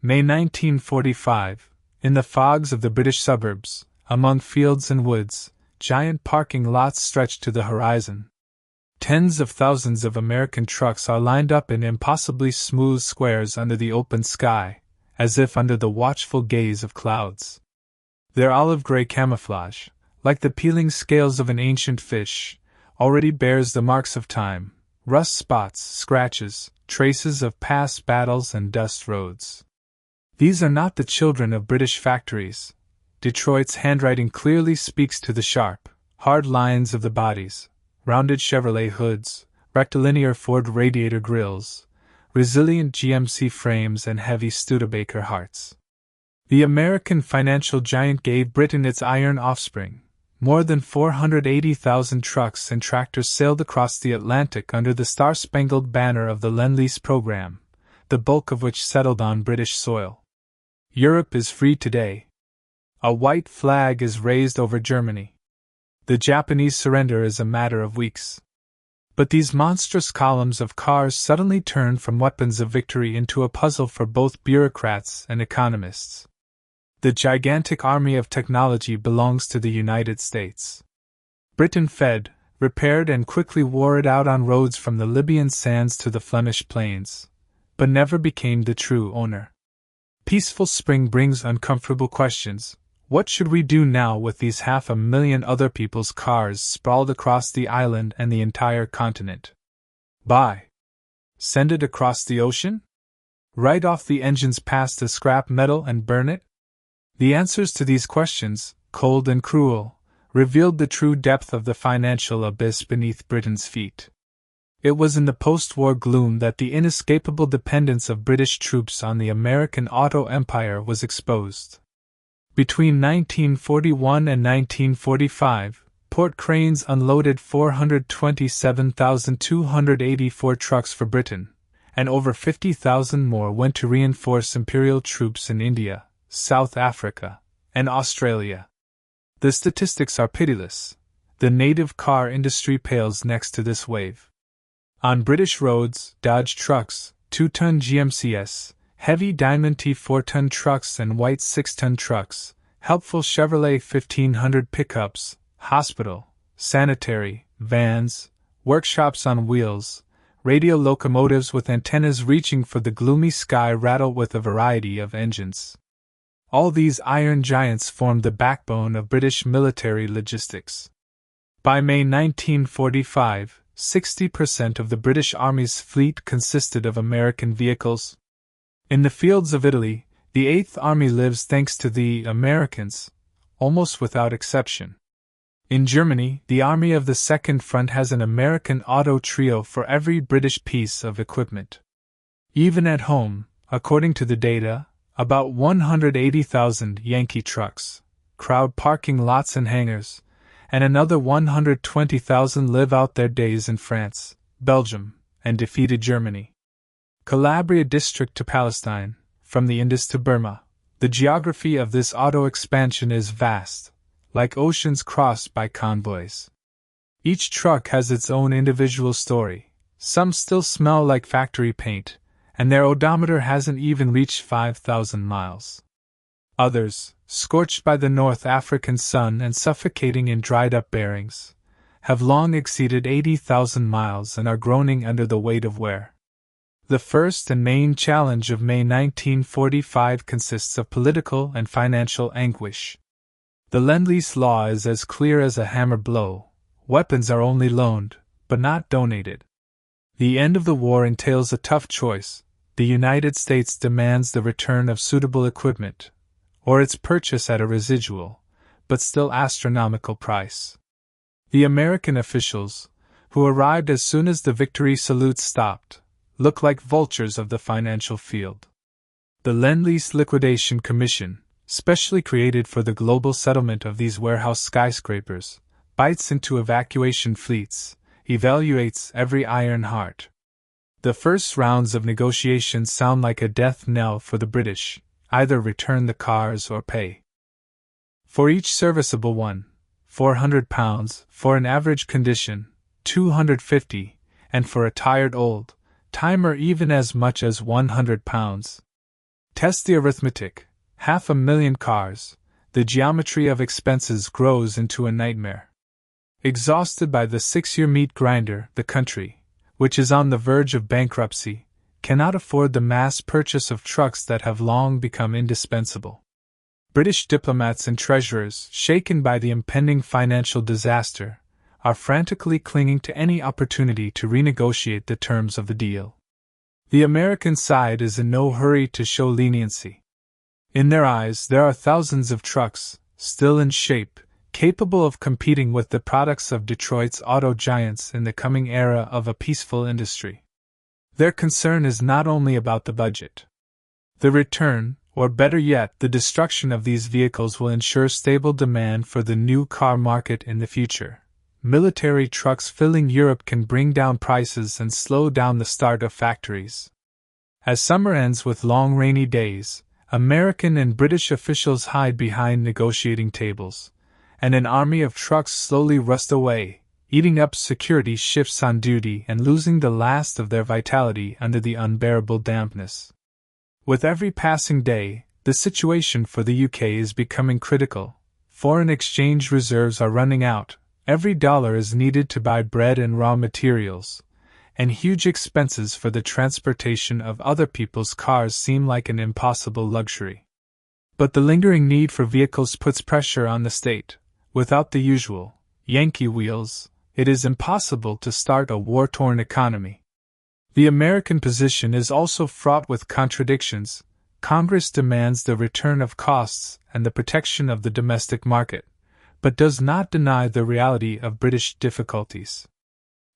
May 1945, in the fogs of the British suburbs, among fields and woods, giant parking lots stretch to the horizon. Tens of thousands of American trucks are lined up in impossibly smooth squares under the open sky, as if under the watchful gaze of clouds. Their olive-gray camouflage, like the peeling scales of an ancient fish, already bears the marks of time, rust spots, scratches, traces of past battles and dust roads. These are not the children of British factories. Detroit's handwriting clearly speaks to the sharp, hard lines of the bodies, rounded Chevrolet hoods, rectilinear Ford radiator grills, resilient GMC frames and heavy Studebaker hearts. The American financial giant gave Britain its iron offspring. More than 480,000 trucks and tractors sailed across the Atlantic under the star-spangled banner of the Lend-Lease program, the bulk of which settled on British soil. Europe is free today. A white flag is raised over Germany. The Japanese surrender is a matter of weeks. But these monstrous columns of cars suddenly turn from weapons of victory into a puzzle for both bureaucrats and economists. The gigantic army of technology belongs to the United States. Britain fed, repaired and quickly wore it out on roads from the Libyan sands to the Flemish plains, but never became the true owner. Peaceful spring brings uncomfortable questions. What should we do now with these 500,000 other people's cars sprawled across the island and the entire continent? Buy? Send it across the ocean? Write off the engines past the scrap metal and burn it? The answers to these questions, cold and cruel, revealed the true depth of the financial abyss beneath Britain's feet. It was in the post-war gloom that the inescapable dependence of British troops on the American auto empire was exposed. Between 1941 and 1945, port cranes unloaded 427,284 trucks for Britain, and over 50,000 more went to reinforce imperial troops in India, South Africa, and Australia. The statistics are pitiless. The native car industry pales next to this wave. On British roads, Dodge trucks, 2-ton GMCs, heavy Diamond T 4-ton trucks and white 6-ton trucks, helpful Chevrolet 1500 pickups, hospital, sanitary, vans, workshops on wheels, radio locomotives with antennas reaching for the gloomy sky rattle with a variety of engines. All these iron giants formed the backbone of British military logistics. By May 1945, 60% of the British Army's fleet consisted of American vehicles. In the fields of Italy, the 8th Army lives thanks to the Americans, almost without exception. In Germany, the Army of the Second Front has an American auto trio for every British piece of equipment. Even at home, according to the data, about 180,000 Yankee trucks crowd parking lots and hangars, and another 120,000 live out their days in France, Belgium, and defeated Germany. Calabria district to Palestine, from the Indus to Burma, the geography of this auto expansion is vast, like oceans crossed by convoys. Each truck has its own individual story. Some still smell like factory paint, and their odometer hasn't even reached 5,000 miles. Others, scorched by the North African sun and suffocating in dried-up bearings, have long exceeded 80,000 miles and are groaning under the weight of wear. The first and main challenge of May 1945 consists of political and financial anguish. The Lend-Lease law is as clear as a hammer blow. Weapons are only loaned, but not donated. The end of the war entails a tough choice. The United States demands the return of suitable equipment, or its purchase at a residual, but still astronomical price. The American officials, who arrived as soon as the victory salutes stopped, look like vultures of the financial field. The Lend-Lease Liquidation Commission, specially created for the global settlement of these warehouse skyscrapers, bites into evacuation fleets, evaluates every iron heart. The first rounds of negotiations sound like a death knell for the British: either return the cars or pay. For each serviceable one, £400, for an average condition, £250, and for a tired old timer even as much as £100. Test the arithmetic: 500,000 cars. The geometry of expenses grows into a nightmare. Exhausted by the 6-year meat grinder, the country, which is on the verge of bankruptcy, cannot afford the mass purchase of trucks that have long become indispensable. British diplomats and treasurers, shaken by the impending financial disaster, are frantically clinging to any opportunity to renegotiate the terms of the deal. The American side is in no hurry to show leniency. In their eyes, there are thousands of trucks, still in shape, capable of competing with the products of Detroit's auto giants in the coming era of a peaceful industry. Their concern is not only about the budget. The return, or better yet, the destruction of these vehicles will ensure stable demand for the new car market in the future. Military trucks filling Europe can bring down prices and slow down the start of factories. As summer ends with long rainy days, American and British officials hide behind negotiating tables, and an army of trucks slowly rust away, eating up security shifts on duty and losing the last of their vitality under the unbearable dampness. With every passing day, the situation for the UK is becoming critical. Foreign exchange reserves are running out, every dollar is needed to buy bread and raw materials, and huge expenses for the transportation of other people's cars seem like an impossible luxury. But the lingering need for vehicles puts pressure on the state. Without the usual Yankee wheels, it is impossible to start a war-torn economy. The American position is also fraught with contradictions. Congress demands the return of costs and the protection of the domestic market, but does not deny the reality of British difficulties.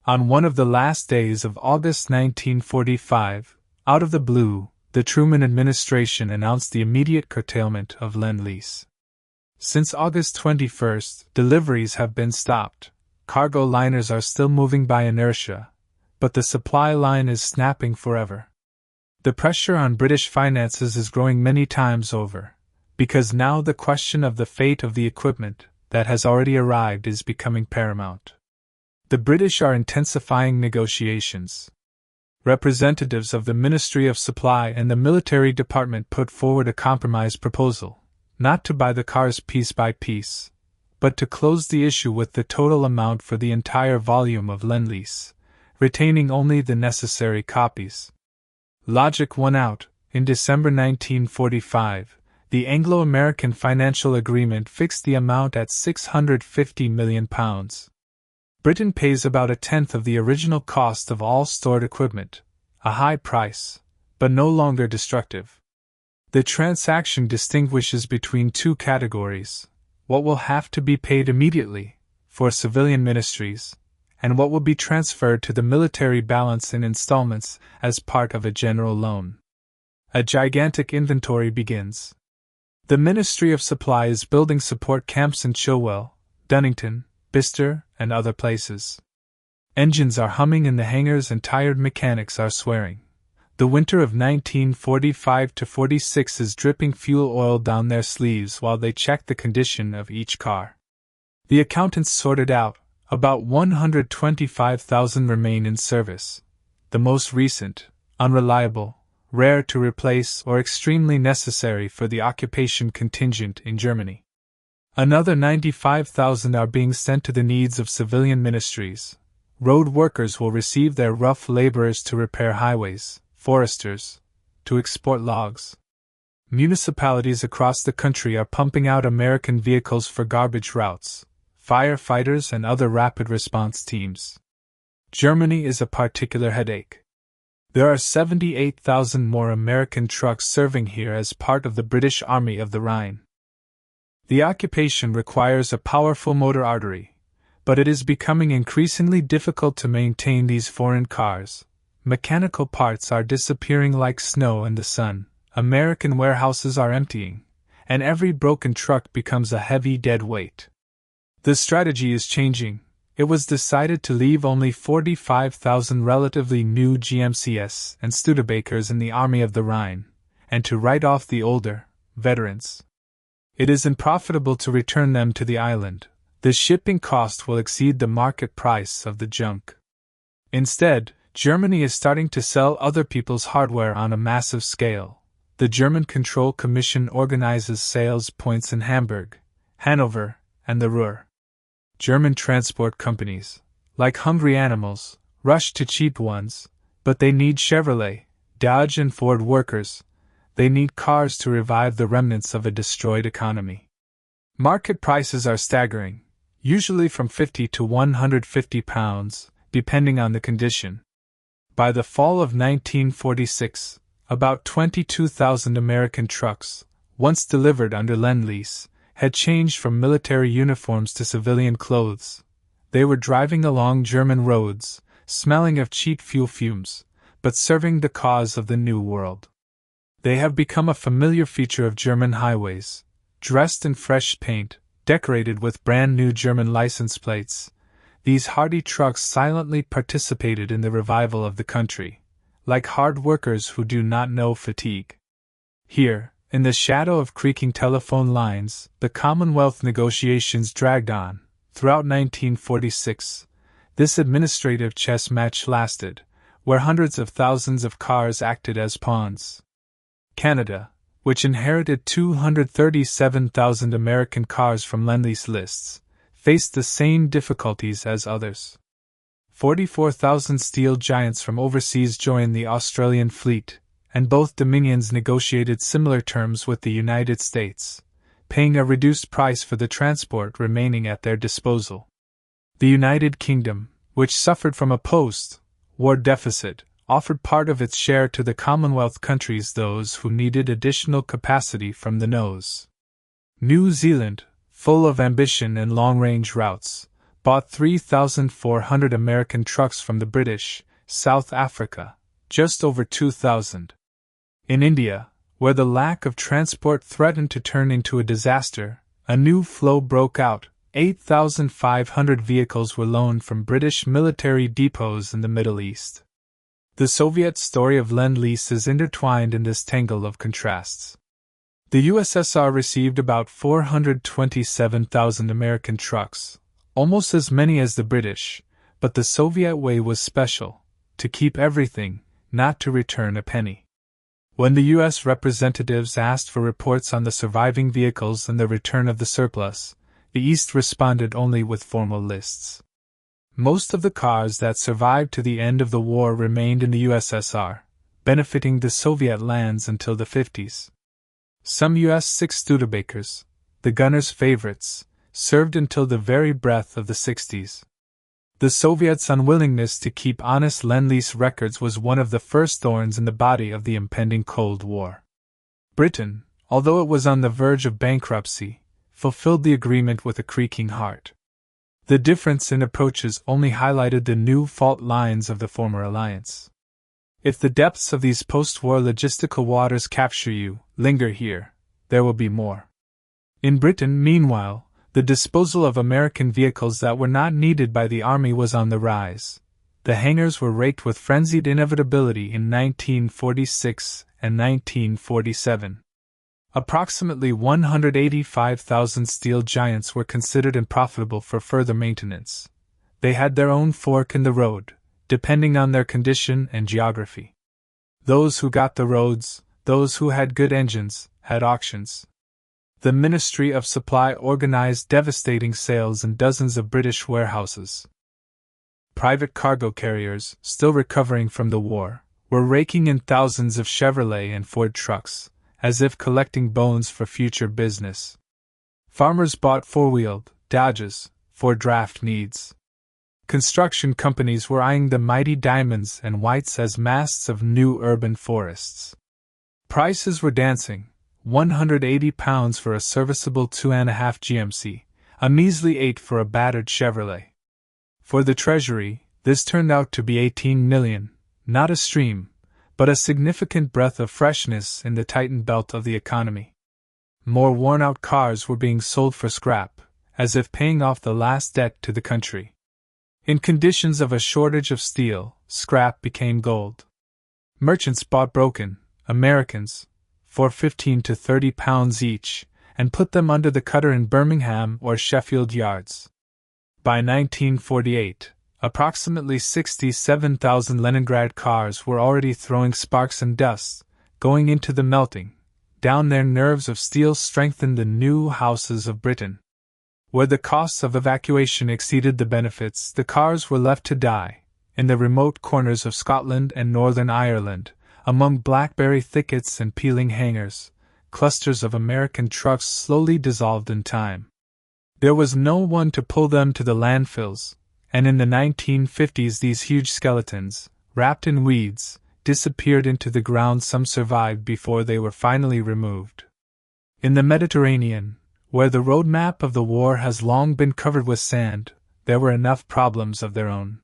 On one of the last days of August 1945, out of the blue, the Truman administration announced the immediate curtailment of Lend-Lease. Since August 21, deliveries have been stopped. Cargo liners are still moving by inertia, but the supply line is snapping forever. The pressure on British finances is growing many times over, because now the question of the fate of the equipment that has already arrived is becoming paramount. The British are intensifying negotiations. Representatives of the Ministry of Supply and the Military Department put forward a compromise proposal, not to buy the cars piece by piece, but to close the issue with the total amount for the entire volume of Lend-Lease, retaining only the necessary copies. Logic won out. In December 1945, the Anglo-American financial agreement fixed the amount at £650 million. Britain pays about a tenth of the original cost of all stored equipment, a high price, but no longer destructive. The transaction distinguishes between two categories: what will have to be paid immediately, for civilian ministries, and what will be transferred to the military balance in installments as part of a general loan. A gigantic inventory begins. The Ministry of Supply is building support camps in Chilwell, Dunnington, Bicester, and other places. Engines are humming in the hangars and tired mechanics are swearing. The winter of 1945-46 is dripping fuel oil down their sleeves while they check the condition of each car. The accountants sorted out, about 125,000 remain in service. The most recent, unreliable, rare to replace or extremely necessary for the occupation contingent in Germany. Another 95,000 are being sent to the needs of civilian ministries. Road workers will receive their rough laborers to repair highways, foresters, to export logs. Municipalities across the country are pumping out American vehicles for garbage routes, firefighters and other rapid response teams. Germany is a particular headache. There are 78,000 more American trucks serving here as part of the British Army of the Rhine. The occupation requires a powerful motor artery, but it is becoming increasingly difficult to maintain these foreign cars. Mechanical parts are disappearing like snow in the sun, American warehouses are emptying, and every broken truck becomes a heavy dead weight. The strategy is changing. It was decided to leave only 45,000 relatively new GMCs and Studebakers in the Army of the Rhine, and to write off the older, veterans. It is unprofitable to return them to the island. The shipping cost will exceed the market price of the junk. Instead, Germany is starting to sell other people's hardware on a massive scale. the German Control Commission organizes sales points in Hamburg, Hanover, and the Ruhr. German transport companies, like hungry animals, rush to cheap ones, but they need Chevrolet, Dodge, and Ford workers. They need cars to revive the remnants of a destroyed economy. Market prices are staggering, usually from £50 to £150, depending on the condition. By the fall of 1946, about 22,000 American trucks, once delivered under Lend-Lease, had changed from military uniforms to civilian clothes. They were driving along German roads, smelling of cheap fuel fumes, but serving the cause of the New World. They have become a familiar feature of German highways, dressed in fresh paint, decorated with brand new German license plates. These hardy trucks silently participated in the revival of the country, like hard workers who do not know fatigue. Here, in the shadow of creaking telephone lines, the Commonwealth negotiations dragged on. Throughout 1946, this administrative chess match lasted, where hundreds of thousands of cars acted as pawns. Canada, which inherited 237,000 American cars from Lend-Lease lists, faced the same difficulties as others. 44,000 steel giants from overseas joined the Australian fleet, and both dominions negotiated similar terms with the United States, paying a reduced price for the transport remaining at their disposal. The United Kingdom, which suffered from a post-war deficit, offered part of its share to the Commonwealth countries, those who needed additional capacity from the nose. New Zealand, full of ambition and long-range routes, bought 3,400 American trucks from the British. South Africa, just over 2,000. In India, where the lack of transport threatened to turn into a disaster, a new flow broke out. 8,500 vehicles were loaned from British military depots in the Middle East. The Soviet story of Lend-Lease is intertwined in this tangle of contrasts. The USSR received about 427,000 American trucks, almost as many as the British, but the Soviet way was special: to keep everything, not to return a penny. When the U.S. representatives asked for reports on the surviving vehicles and the return of the surplus, the East responded only with formal lists. Most of the cars that survived to the end of the war remained in the USSR, benefiting the Soviet lands until the 50s. Some U.S. 6 Studebakers, the gunners' favorites, served until the very breath of the 60s. The Soviets' unwillingness to keep honest Lend-Lease records was one of the first thorns in the body of the impending Cold War. Britain, although it was on the verge of bankruptcy, fulfilled the agreement with a creaking heart. The difference in approaches only highlighted the new fault lines of the former alliance. If the depths of these post-war logistical waters capture you, linger here, there will be more. In Britain, meanwhile, the disposal of American vehicles that were not needed by the army was on the rise. The hangars were raked with frenzied inevitability in 1946 and 1947. Approximately 185,000 steel giants were considered unprofitable for further maintenance. They had their own fork in the road, depending on their condition and geography. Those who got the roads, those who had good engines, had auctions. The Ministry of Supply organized devastating sales in dozens of British warehouses. Private cargo carriers, still recovering from the war, were raking in thousands of Chevrolet and Ford trucks, as if collecting bones for future business. Farmers bought four-wheeled Dodges for draft needs. Construction companies were eyeing the mighty diamonds and whites as masts of new urban forests. Prices were dancing. £180 for a serviceable 2.5 GMC, a measly 8 for a battered Chevrolet. For the Treasury, this turned out to be 18 million, not a stream, but a significant breath of freshness in the tightened belt of the economy. More worn-out cars were being sold for scrap, as if paying off the last debt to the country. In conditions of a shortage of steel, scrap became gold. Merchants bought broken Americans for £15 to £30 each, and put them under the cutter in Birmingham or Sheffield yards. By 1948, approximately 67,000 Leningrad cars were already throwing sparks and dust, going into the melting, down their nerves of steel strengthened the new houses of Britain. Where the costs of evacuation exceeded the benefits, the cars were left to die, in the remote corners of Scotland and Northern Ireland, among blackberry thickets and peeling hangars. Clusters of American trucks slowly dissolved in time. There was no one to pull them to the landfills, and in the 1950s these huge skeletons, wrapped in weeds, disappeared into the ground. Some survived before they were finally removed. In the Mediterranean, where the roadmap of the war has long been covered with sand, there were enough problems of their own.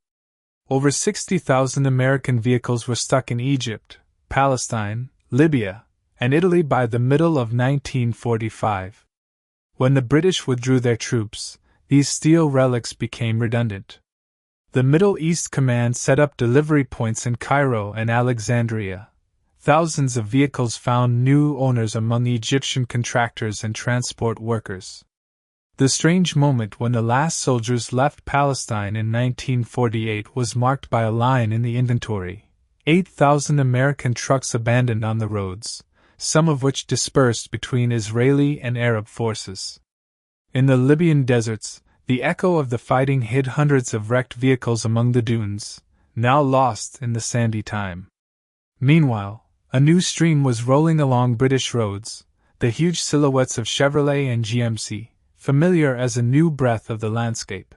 Over 60,000 American vehicles were stuck in Egypt, Palestine, Libya, and Italy by the middle of 1945. When the British withdrew their troops, these steel relics became redundant. The Middle East Command set up delivery points in Cairo and Alexandria. Thousands of vehicles found new owners among Egyptian contractors and transport workers. The strange moment when the last soldiers left Palestine in 1948 was marked by a line in the inventory: 8,000 American trucks abandoned on the roads, some of which dispersed between Israeli and Arab forces. In the Libyan deserts, the echo of the fighting hid hundreds of wrecked vehicles among the dunes, now lost in the sandy time. Meanwhile, a new stream was rolling along British roads, the huge silhouettes of Chevrolet and GMC, familiar as a new breath of the landscape.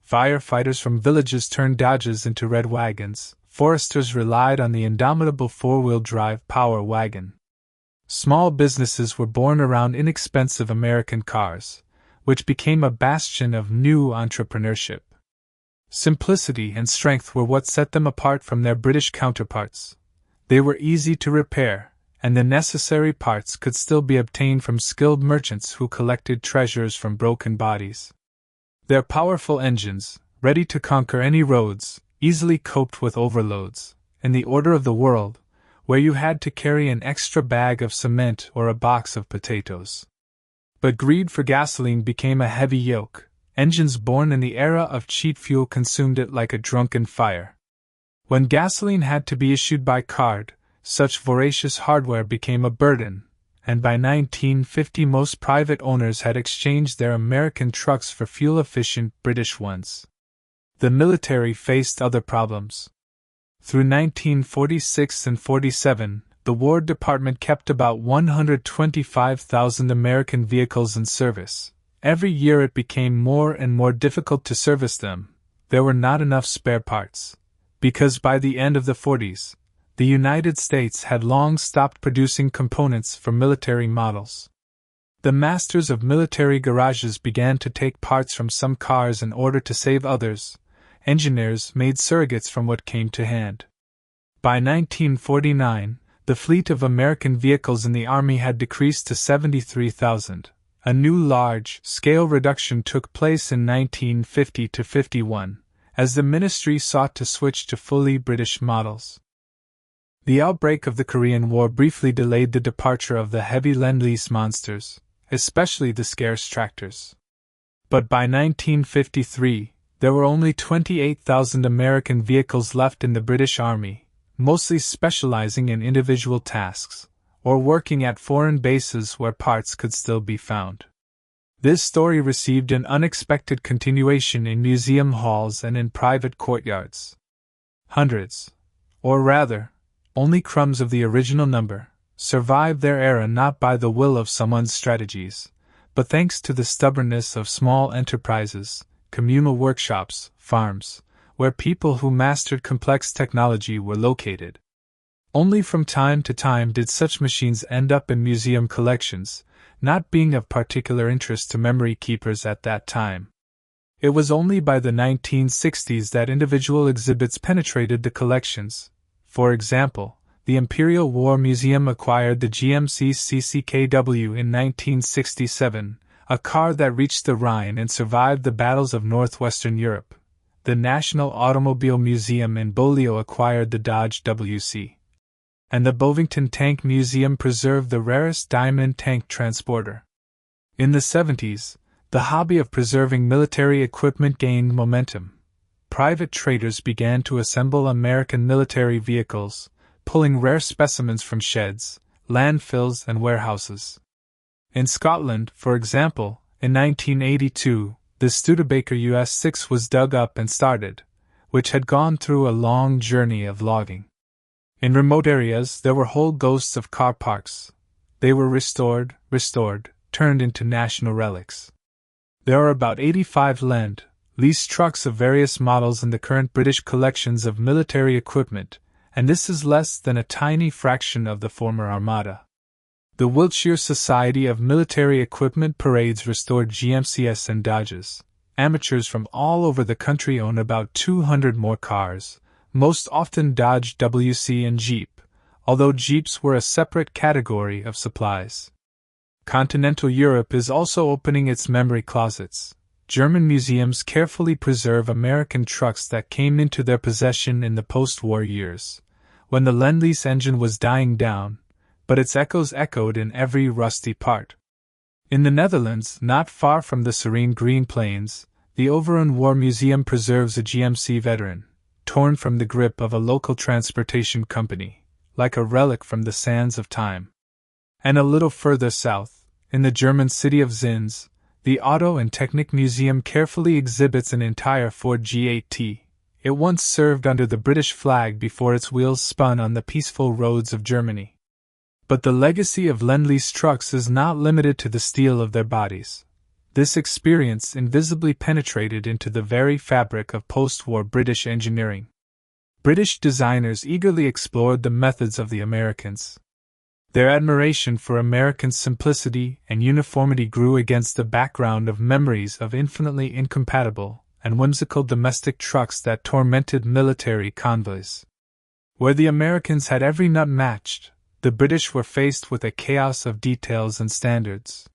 Firefighters from villages turned Dodges into red wagons, foresters relied on the indomitable four-wheel drive power wagon. Small businesses were born around inexpensive American cars, which became a bastion of new entrepreneurship. Simplicity and strength were what set them apart from their British counterparts. They were easy to repair, and the necessary parts could still be obtained from skilled merchants who collected treasures from broken bodies. Their powerful engines, ready to conquer any roads, easily coped with overloads, in the order of the world, where you had to carry an extra bag of cement or a box of potatoes. But greed for gasoline became a heavy yoke. Engines born in the era of cheap fuel consumed it like a drunken fire. When gasoline had to be issued by card, such voracious hardware became a burden, and by 1950 most private owners had exchanged their American trucks for fuel-efficient British ones. The military faced other problems. Through 1946 and 47, the War Department kept about 125,000 American vehicles in service. Every year it became more and more difficult to service them. There were not enough spare parts. Because by the end of the 40s, the United States had long stopped producing components for military models. The masters of military garages began to take parts from some cars in order to save others. Engineers made surrogates from what came to hand. By 1949, the fleet of American vehicles in the Army had decreased to 73,000. A new large-scale reduction took place in 1950-51, as the ministry sought to switch to fully British models. The outbreak of the Korean War briefly delayed the departure of the heavy Lend-Lease monsters, especially the scarce tractors. But by 1953, there were only 28,000 American vehicles left in the British Army, mostly specializing in individual tasks, or working at foreign bases where parts could still be found. This story received an unexpected continuation in museum halls and in private courtyards. Hundreds, or rather, only crumbs of the original number, survived their era not by the will of someone's strategies, but thanks to the stubbornness of small enterprises, communal workshops, farms, where people who mastered complex technology were located. Only from time to time did such machines end up in museum collections, not being of particular interest to memory keepers at that time. It was only by the 1960s that individual exhibits penetrated the collections. For example, the Imperial War Museum acquired the GMC CCKW in 1967, a car that reached the Rhine and survived the battles of northwestern Europe. The National Automobile Museum in Beaulieu acquired the Dodge WC. And the Bovington Tank Museum preserved the rarest diamond tank transporter. In the 70s, the hobby of preserving military equipment gained momentum. Private traders began to assemble American military vehicles, pulling rare specimens from sheds, landfills, and warehouses. In Scotland, for example, in 1982, the Studebaker US-6 was dug up and started, which had gone through a long journey of logging. In remote areas, there were whole ghosts of car parks. They were restored, turned into national relics. There are about 85 Lend-Lease trucks of various models in the current British collections of military equipment, and this is less than a tiny fraction of the former Armada. The Wiltshire Society of Military Equipment parades restored GMCs and Dodges. Amateurs from all over the country own about 200 more cars, most often Dodge WC and Jeep, although Jeeps were a separate category of supplies. Continental Europe is also opening its memory closets. German museums carefully preserve American trucks that came into their possession in the post-war years, when the Lend-Lease engine was dying down, but its echoes echoed in every rusty part. In the Netherlands, not far from the serene green plains, the Overend War Museum preserves a GMC veteran, torn from the grip of a local transportation company, like a relic from the sands of time. And a little further south, in the German city of Zins, the Auto and Technik Museum carefully exhibits an entire Ford G8T. It once served under the British flag before its wheels spun on the peaceful roads of Germany. But the legacy of Lend-Lease trucks is not limited to the steel of their bodies. This experience invisibly penetrated into the very fabric of post-war British engineering. British designers eagerly explored the methods of the Americans. Their admiration for American simplicity and uniformity grew against the background of memories of infinitely incompatible and whimsical domestic trucks that tormented military convoys. Where the Americans had every nut matched, the British were faced with a chaos of details and standards.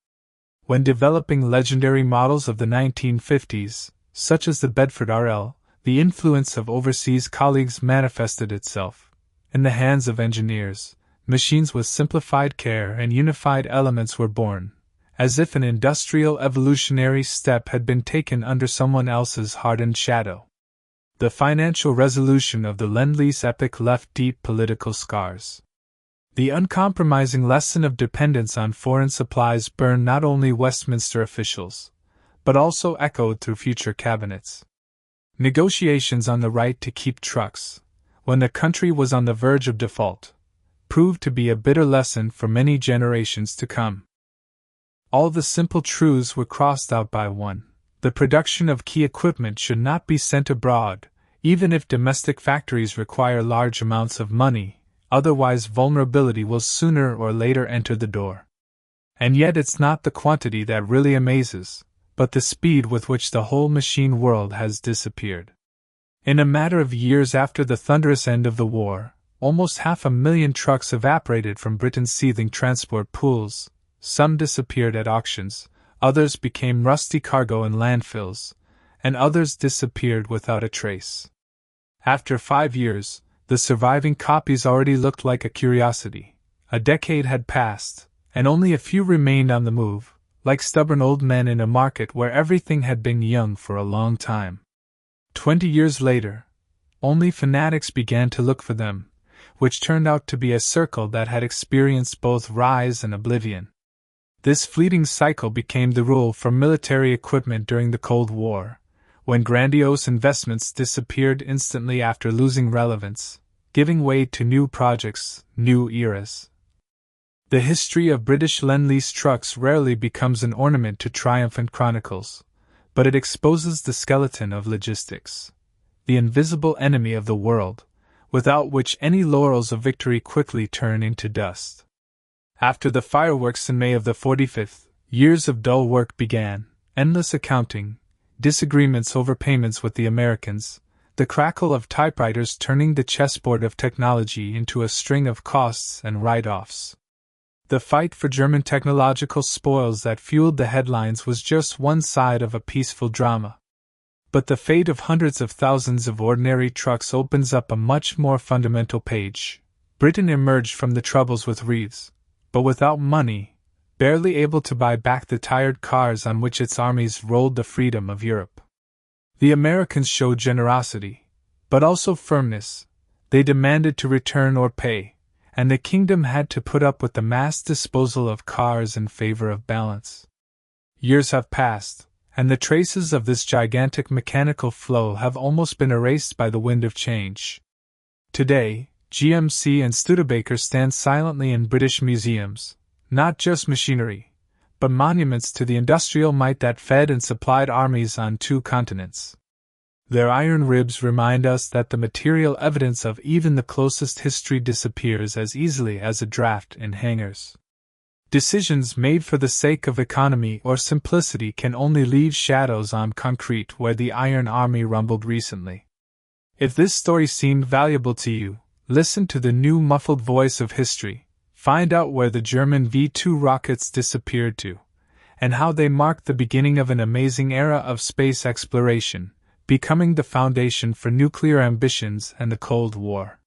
When developing legendary models of the 1950s, such as the Bedford RL, the influence of overseas colleagues manifested itself. In the hands of engineers, machines with simplified care and unified elements were born, as if an industrial evolutionary step had been taken under someone else's hardened shadow. The financial resolution of the Lend-Lease epic left deep political scars. The uncompromising lesson of dependence on foreign supplies burned not only Westminster officials, but also echoed through future cabinets. Negotiations on the right to keep trucks, when the country was on the verge of default, proved to be a bitter lesson for many generations to come. All the simple truths were crossed out by one. The production of key equipment should not be sent abroad, even if domestic factories require large amounts of money. Otherwise, vulnerability will sooner or later enter the door. And yet it's not the quantity that really amazes, but the speed with which the whole machine world has disappeared. In a matter of years after the thunderous end of the war, almost 500,000 trucks evaporated from Britain's seething transport pools. Some disappeared at auctions, others became rusty cargo in landfills, and others disappeared without a trace. After 5 years, the surviving copies already looked like a curiosity. A decade had passed, and only a few remained on the move, like stubborn old men in a market where everything had been young for a long time. 20 years later, only fanatics began to look for them, which turned out to be a circle that had experienced both rise and oblivion. This fleeting cycle became the rule for military equipment during the Cold War, when grandiose investments disappeared instantly after losing relevance, giving way to new projects, new eras. The history of British Lend-Lease trucks rarely becomes an ornament to triumphant chronicles, but it exposes the skeleton of logistics, the invisible enemy of the world, without which any laurels of victory quickly turn into dust. After the fireworks in May of the 45th, years of dull work began, endless accounting, disagreements over payments with the Americans, the crackle of typewriters turning the chessboard of technology into a string of costs and write-offs. The fight for German technological spoils that fueled the headlines was just one side of a peaceful drama. But the fate of hundreds of thousands of ordinary trucks opens up a much more fundamental page. Britain emerged from the troubles with Reeves, but without money, barely able to buy back the tired cars on which its armies rolled the freedom of Europe. The Americans showed generosity, but also firmness. They demanded to return or pay, and the kingdom had to put up with the mass disposal of cars in favor of balance. Years have passed, and the traces of this gigantic mechanical flow have almost been erased by the wind of change. Today, GMC and Studebaker stand silently in British museums, not just machinery, but monuments to the industrial might that fed and supplied armies on 2 continents. Their iron ribs remind us that the material evidence of even the closest history disappears as easily as a draft in hangars. Decisions made for the sake of economy or simplicity can only leave shadows on concrete where the Iron Army rumbled recently. If this story seemed valuable to you, listen to the new muffled voice of history, find out where the German V-2 rockets disappeared to, and how they marked the beginning of an amazing era of space exploration, becoming the foundation for nuclear ambitions and the Cold War.